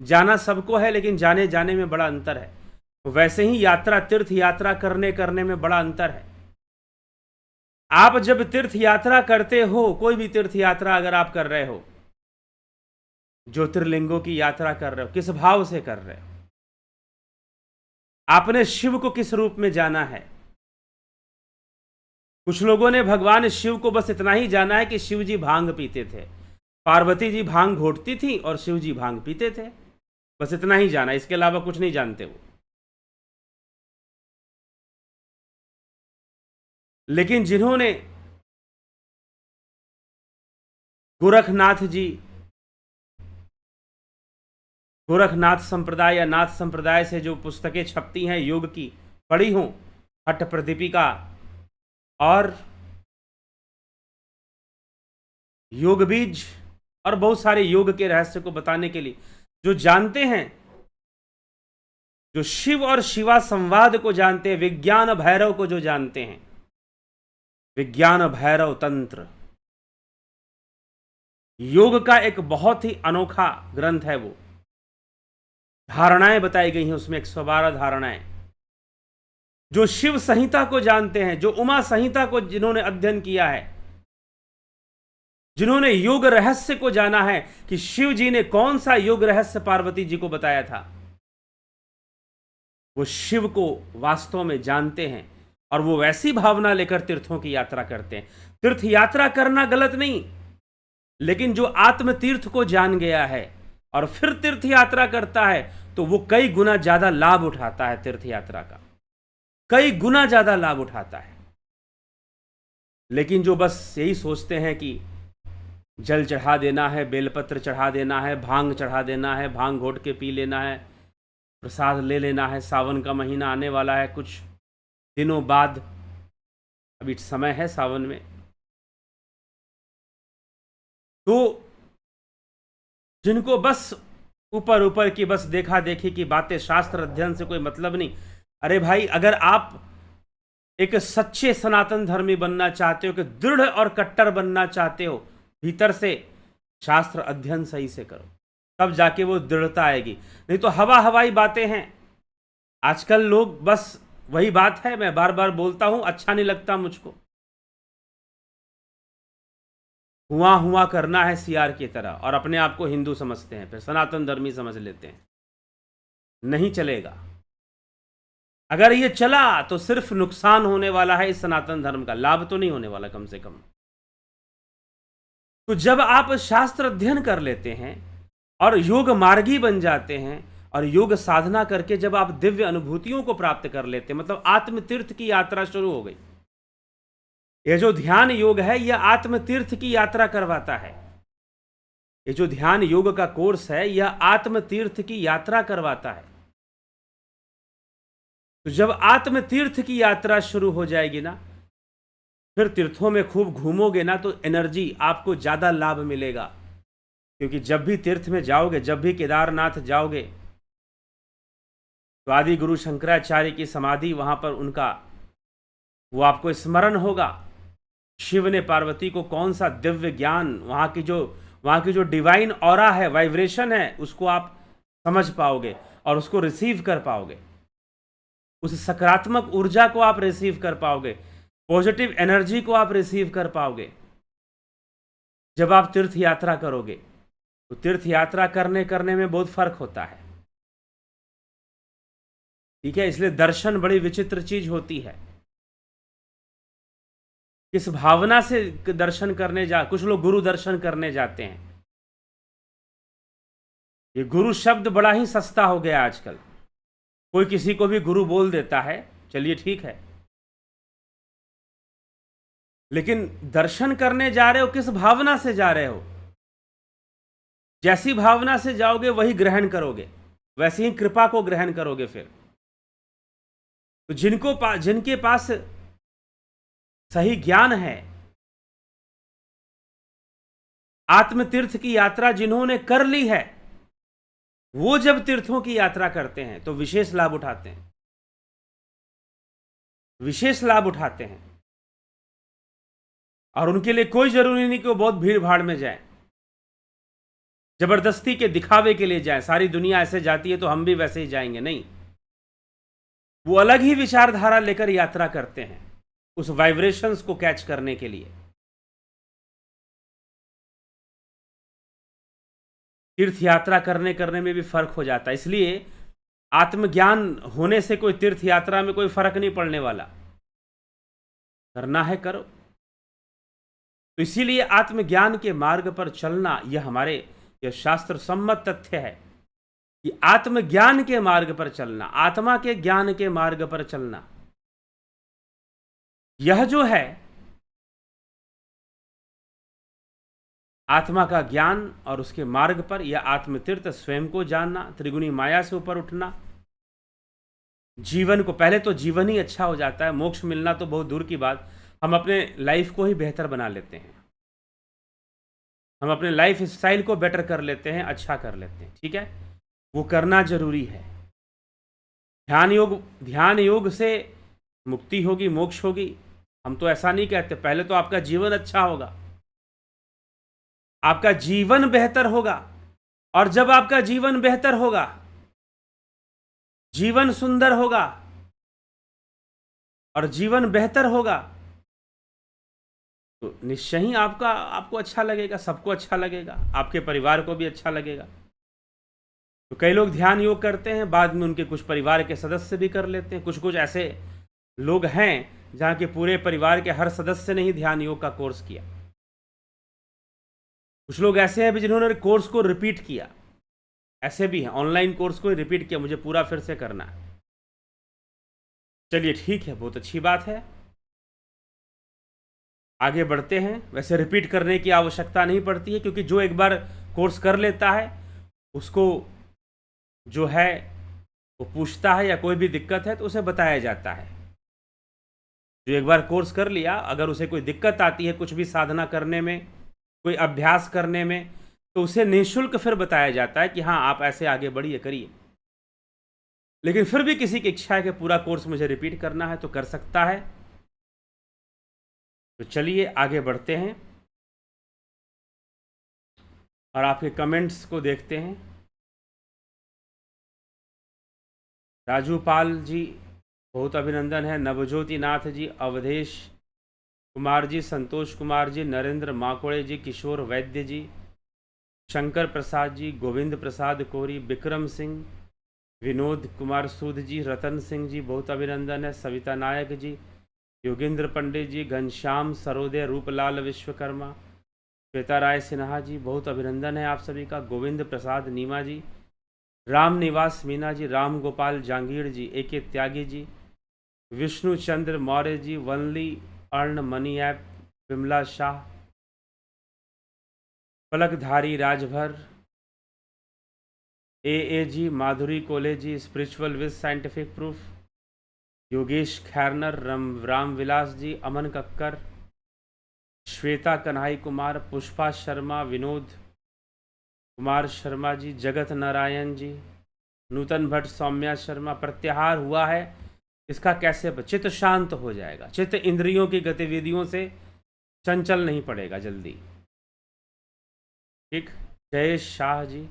जाना सबको है, लेकिन जाने में बड़ा अंतर है। वैसे ही यात्रा, तीर्थ यात्रा करने में बड़ा अंतर है। आप जब तीर्थ यात्रा करते हो, कोई भी तीर्थ यात्रा अगर आप कर रहे हो, ज्योतिर्लिंगों की यात्रा कर रहे हो, किस भाव से कर रहे हो? आपने शिव को किस रूप में जाना है? कुछ लोगों ने भगवान शिव को बस इतना ही जाना है कि शिव जी भांग पीते थे, पार्वती जी भांग घोटती थी और शिव जी भांग पीते थे, बस इतना ही जाना, इसके अलावा कुछ नहीं जानते वो। लेकिन जिन्होंने गोरखनाथ संप्रदाय या नाथ संप्रदाय से जो पुस्तकें छपती हैं योग की, पढ़ी हों, हठ प्रदीपिका और योग बीज और बहुत सारे योग के रहस्य को बताने के लिए, जो जानते हैं, जो शिव और शिवा संवाद को जानते हैं, विज्ञान भैरव को जो जानते हैं, विज्ञान भैरव तंत्र, योग का एक बहुत ही अनोखा ग्रंथ है वो। धारणाएं बताई गई हैं उसमें, 112 धारणाएं। जो शिव संहिता को जानते हैं, जो उमा संहिता को जिन्होंने अध्ययन किया है, जिन्होंने योग रहस्य को जाना है कि शिव जी ने कौन सा योग रहस्य पार्वती जी को बताया था, वो शिव को वास्तव में जानते हैं और वो वैसी भावना लेकर तीर्थों की यात्रा करते हैं। तीर्थ यात्रा करना गलत नहीं, लेकिन जो आत्म तीर्थ को जान गया है और फिर तीर्थ यात्रा करता है, तो वो कई गुना ज्यादा लाभ उठाता है। तीर्थ यात्रा का कई गुना ज्यादा लाभ उठाता है। लेकिन जो बस यही सोचते हैं कि जल चढ़ा देना है, बेलपत्र चढ़ा देना है, भांग चढ़ा देना है, भांग घोट के पी लेना है, प्रसाद ले लेना है, सावन का महीना आने वाला है कुछ दिनों बाद, अभी समय है सावन में, तो जिनको बस ऊपर की बस देखा देखी की बातें, शास्त्र अध्ययन से कोई मतलब नहीं। अरे भाई, अगर आप एक सच्चे सनातन धर्मी बनना चाहते हो, कि दृढ़ और कट्टर बनना चाहते हो भीतर से, शास्त्र अध्ययन सही से करो, तब जाके वो दृढ़ता आएगी। नहीं तो हवा हवाई बातें हैं। आजकल लोग बस वही बात है, मैं बार बार बोलता हूं, अच्छा नहीं लगता मुझको, हुआ करना है सीआर की तरह, और अपने आप को हिंदू समझते हैं, फिर सनातन धर्मी समझ लेते हैं। नहीं चलेगा। अगर ये चला तो सिर्फ नुकसान होने वाला है इस सनातन धर्म का, लाभ तो नहीं होने वाला कम से कम। तो जब आप शास्त्र अध्ययन कर लेते हैं और योग मार्गी बन जाते हैं, और योग साधना करके जब आप दिव्य अनुभूतियों को प्राप्त कर लेते हैं, मतलब आत्म तीर्थ की यात्रा शुरू हो गई। ये जो ध्यान योग है, यह आत्म तीर्थ की यात्रा करवाता है। ये जो ध्यान योग का कोर्स है, यह आत्म तीर्थ की यात्रा करवाता है। तो जब आत्म तीर्थ की यात्रा शुरू हो जाएगी ना, फिर तीर्थों में खूब घूमोगे ना, तो एनर्जी आपको ज़्यादा लाभ मिलेगा। क्योंकि जब भी तीर्थ में जाओगे, जब भी केदारनाथ जाओगे, तो आदि गुरु शंकराचार्य की समाधि वहाँ पर उनका वो आपको स्मरण होगा। शिव ने पार्वती को कौन सा दिव्य ज्ञान, वहाँ की जो डिवाइन ऑरा है, वाइब्रेशन है, उसको आप समझ पाओगे और उसको रिसीव कर पाओगे। उस सकारात्मक ऊर्जा को आप रिसीव कर पाओगे, पॉजिटिव एनर्जी को आप रिसीव कर पाओगे जब आप तीर्थ यात्रा करोगे। तो तीर्थ यात्रा करने में बहुत फर्क होता है, ठीक है। इसलिए दर्शन बड़ी विचित्र चीज होती है। किस भावना से दर्शन करने कुछ लोग गुरु दर्शन करने जाते हैं। ये गुरु शब्द बड़ा ही सस्ता हो गया आजकल, कोई किसी को भी गुरु बोल देता है, चलिए ठीक है। लेकिन दर्शन करने जा रहे हो, किस भावना से जा रहे हो? जैसी भावना से जाओगे वही ग्रहण करोगे, वैसे ही कृपा को ग्रहण करोगे। फिर तो जिनके पास सही ज्ञान है, आत्म तीर्थ की यात्रा जिन्होंने कर ली है, वो जब तीर्थों की यात्रा करते हैं तो विशेष लाभ उठाते हैं, विशेष लाभ उठाते हैं। और उनके लिए कोई जरूरी नहीं कि वो बहुत भीड़ भाड़ में जाए, जबरदस्ती के दिखावे के लिए जाए, सारी दुनिया ऐसे जाती है तो हम भी वैसे ही जाएंगे, नहीं। वो अलग ही विचारधारा लेकर यात्रा करते हैं, उस वाइब्रेशंस को कैच करने के लिए। तीर्थ यात्रा करने में भी फर्क हो जाता है। इसलिए आत्मज्ञान होने से कोई तीर्थ यात्रा में कोई फर्क नहीं पड़ने वाला, करना है करो। तो इसीलिए आत्मज्ञान के मार्ग पर चलना, यह शास्त्र सम्मत तथ्य है कि आत्मज्ञान के मार्ग पर चलना, आत्मा के ज्ञान के मार्ग पर चलना, यह जो है आत्मा का ज्ञान और उसके मार्ग पर, यह आत्मतीर्थ, स्वयं को जानना, त्रिगुणी माया से ऊपर उठना, जीवन को, पहले तो जीवन ही अच्छा हो जाता है, मोक्ष मिलना तो बहुत दूर की बात, हम अपने लाइफ को ही बेहतर बना लेते हैं, हम अपने लाइफ स्टाइल को बेटर कर लेते हैं, अच्छा कर लेते हैं, ठीक है। वो करना जरूरी है। ध्यान योग से मुक्ति होगी, मोक्ष होगी, हम तो ऐसा नहीं कहते। पहले तो आपका जीवन अच्छा होगा, आपका जीवन बेहतर होगा, और जब आपका जीवन बेहतर होगा, जीवन सुंदर होगा और जीवन बेहतर होगा, तो निश्चय ही आपको अच्छा लगेगा, सबको अच्छा लगेगा, आपके परिवार को भी अच्छा लगेगा। तो कई लोग ध्यान योग करते हैं, बाद में उनके कुछ परिवार के सदस्य भी कर लेते हैं। कुछ ऐसे लोग हैं जहाँ के पूरे परिवार के हर सदस्य ने ही ध्यान योग का कोर्स किया। कुछ लोग ऐसे हैं भी जिन्होंने कोर्स को रिपीट किया, ऐसे भी हैं, ऑनलाइन कोर्स को रिपीट किया, मुझे पूरा फिर से करना है। चलिए ठीक है, बहुत अच्छी बात है, आगे बढ़ते हैं। वैसे रिपीट करने की आवश्यकता नहीं पड़ती है, क्योंकि जो एक बार कोर्स कर लेता है उसको जो है वो पूछता है, या कोई भी दिक्कत है तो उसे बताया जाता है। जो एक बार कोर्स कर लिया, अगर उसे कोई दिक्कत आती है कुछ भी साधना करने में, कोई अभ्यास करने में, तो उसे निःशुल्क फिर बताया जाता है कि हाँ आप ऐसे आगे बढ़िए, करिए। लेकिन फिर भी किसी की इच्छा है कि पूरा कोर्स मुझे रिपीट करना है तो कर सकता है, तो चलिए आगे बढ़ते हैं और आपके कमेंट्स को देखते हैं। राजू पाल जी बहुत अभिनंदन है। नवज्योति नाथ जी, अवधेश कुमार जी, संतोष कुमार जी, नरेंद्र माकोड़े जी, किशोर वैद्य जी, शंकर प्रसाद जी, गोविंद प्रसाद कोरी, विक्रम सिंह, विनोद कुमार सूद जी, रतन सिंह जी बहुत अभिनंदन है। सविता नायक जी, योगेंद्र पंडित जी, घनश्याम सरोदय, रूपलाल विश्वकर्मा, श्वेता राय सिन्हा जी बहुत अभिनंदन है आप सभी का। गोविंद प्रसाद नीमा ji, Ram Niwas Meena ji, Ram Gopal Jangir ji, AK Tyagi ji, Vishnu Chandra Maurya ji, only earn money app, Vimla Shah, Palakdhari Rajbhar, AAG, Madhuri Kole ji, spiritual with scientific proof, Yogesh Khairnar, Ramvilas ji, Aman Kakkar, Shweta Kanhai Kumar, Pushpa Sharma, Vinod Kumar Sharma ji, Jagat Narayan जी, नूतन भट्ट, सौम्या शर्मा। प्रत्याहार हुआ है, इसका कैसे चित्त शांत हो जाएगा, चित्त इंद्रियों की गतिविधियों से चंचल नहीं पड़ेगा जल्दी। ठीक। जयेश शाह जी,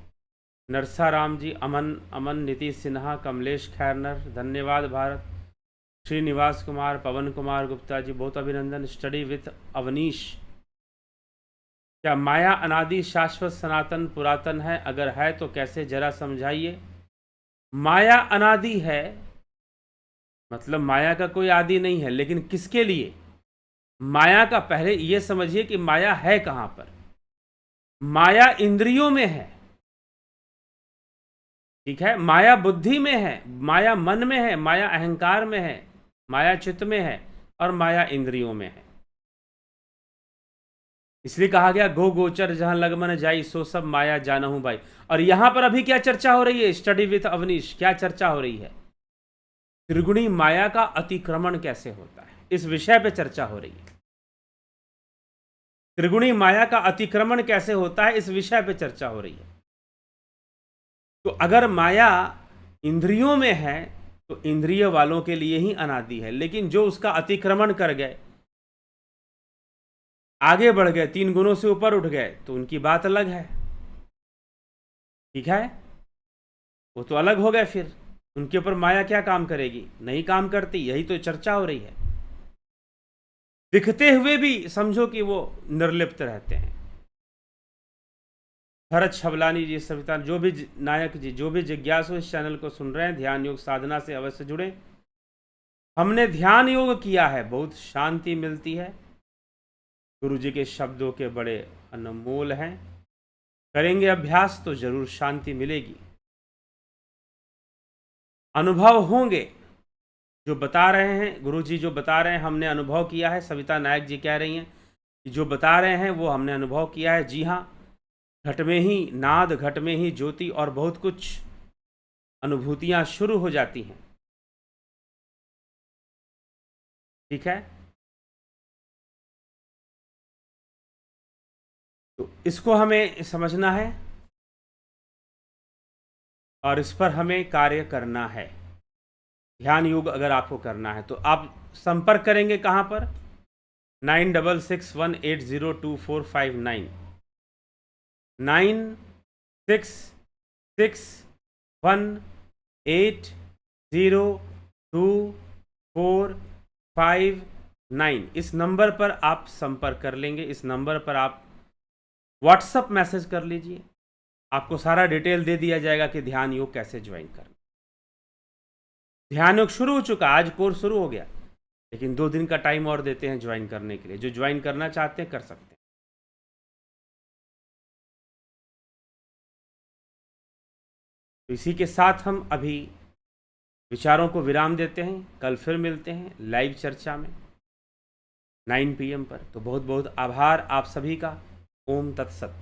नरसाराम जी, अमन, नीतीश सिन्हा, कमलेश खैरनर, धन्यवाद भारत, श्रीनिवास कुमार, पवन कुमार गुप्ता जी बहुत अभिनंदन। स्टडी विथ अवनीश, क्या माया अनादि शाश्वत सनातन पुरातन है? अगर है तो कैसे, जरा समझाइए। माया अनादि है मतलब माया का कोई आदि नहीं है, लेकिन किसके लिए? माया का पहले यह समझिए कि माया है कहां पर। माया इंद्रियों में है, ठीक है। माया बुद्धि में है, माया मन में है, माया अहंकार में है, माया चित्त में है और माया इंद्रियों में है। इसलिए कहा गया गो गोचर जहां लगमन जाई सो सब माया जानहूं भाई। और यहां पर अभी क्या चर्चा हो रही है? स्टडी विथ अवनीश, क्या चर्चा हो रही है? त्रिगुणी माया का अतिक्रमण कैसे होता है, इस विषय पे चर्चा हो रही है। त्रिगुणी माया का अतिक्रमण कैसे होता है, इस विषय पे चर्चा हो रही है। तो अगर माया इंद्रियों में है तो इंद्रिय वालों के लिए ही अनादि है, लेकिन जो उसका अतिक्रमण कर गए, आगे बढ़ गए, 3 गुणों से ऊपर उठ गए, तो उनकी बात अलग है, ठीक है। वो तो अलग हो गए, फिर उनके ऊपर माया क्या काम करेगी? नहीं काम करती। यही तो चर्चा हो रही है। दिखते हुए भी समझो कि वो निर्लिप्त रहते हैं। भरत छबलानी जी, सविता, जो भी नायक जी, जो भी जिज्ञासु इस चैनल को सुन रहे हैं, ध्यान योग साधना से अवश्य जुड़े। हमने ध्यान योग किया है, बहुत शांति मिलती है। गुरु जी के शब्दों के बड़े अनमोल हैं। करेंगे अभ्यास तो जरूर शांति मिलेगी। अनुभव होंगे जो बता रहे हैं, गुरु जी जो बता रहे हैं हमने अनुभव किया है। सविता नायक जी कह रही हैं कि जो बता रहे हैं वो हमने अनुभव किया है। जी हाँ, घट में ही नाद, घट में ही ज्योति और बहुत कुछ अनुभूतियां शुरू हो जाती हैं, ठीक है। तो इसको हमें समझना है और इस पर हमें कार्य करना है। ध्यान योग अगर आपको करना है तो आप संपर्क करेंगे कहां पर? 9661802459 9661802459 इस नंबर पर आप संपर्क कर लेंगे। इस नंबर पर आप व्हाट्सएप मैसेज कर लीजिए, आपको सारा डिटेल दे दिया जाएगा कि ध्यान योग कैसे ज्वाइन करना। ध्यान योग शुरू हो चुका, आज कोर्स शुरू हो गया, लेकिन 2 दिन का टाइम और देते हैं ज्वाइन करने के लिए। जो ज्वाइन करना चाहते हैं कर सकते हैं। तो इसी के साथ हम अभी विचारों को विराम देते हैं। कल फिर मिलते हैं लाइव चर्चा में 9 PM पर। तो बहुत बहुत आभार आप सभी का। ओम तत्सत।